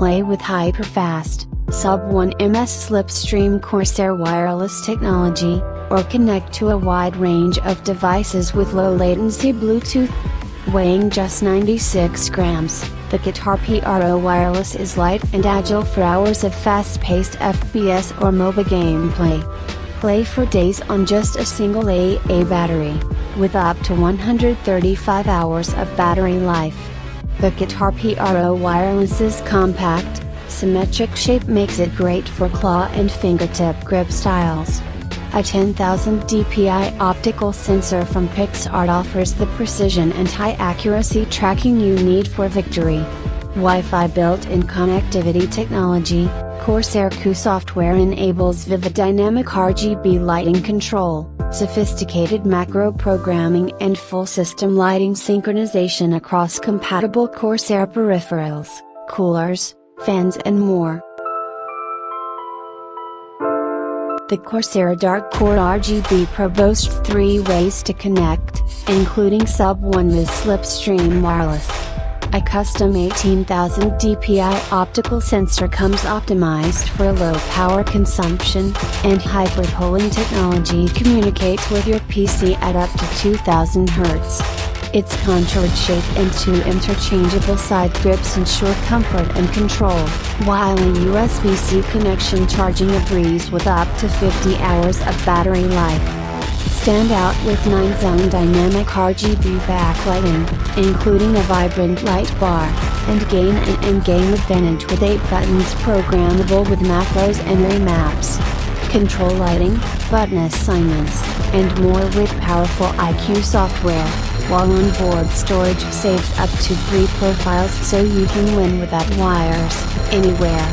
play with hyper-fast, sub-1 ms slipstream Corsair wireless technology, or connect to a wide range of devices with low latency Bluetooth. Weighing just 96 grams, the Katar Pro Wireless is light and agile for hours of fast-paced FPS or MOBA gameplay. Play for days on just a single AA battery, with up to 135 hours of battery life. The Katar Pro Wireless's compact, symmetric shape makes it great for claw and fingertip grip styles. A 10,000 dpi optical sensor from Pixart offers the precision and high accuracy tracking you need for victory. Wi-Fi built-in connectivity technology, Corsair Q software enables vivid dynamic RGB lighting control, sophisticated macro programming and full system lighting synchronization across compatible Corsair peripherals, coolers, fans and more. The Corsair Dark Core RGB Pro boasts 3 ways to connect, including sub-1 ms slipstream wireless. A custom 18,000 dpi optical sensor comes optimized for low power consumption, and hyperpolling technology communicates with your PC at up to 2000 Hz. Its contoured shape and 2 interchangeable side grips ensure comfort and control, while a USB-C connection charging a breeze with up to 50 hours of battery life. Stand out with 9-zone dynamic RGB backlighting, including a vibrant light bar, and gain an in-game advantage with 8 buttons programmable with macros and remaps. Control lighting, button assignments, and more with powerful IQ software, while onboard storage saves up to 3 profiles so you can win without wires, anywhere.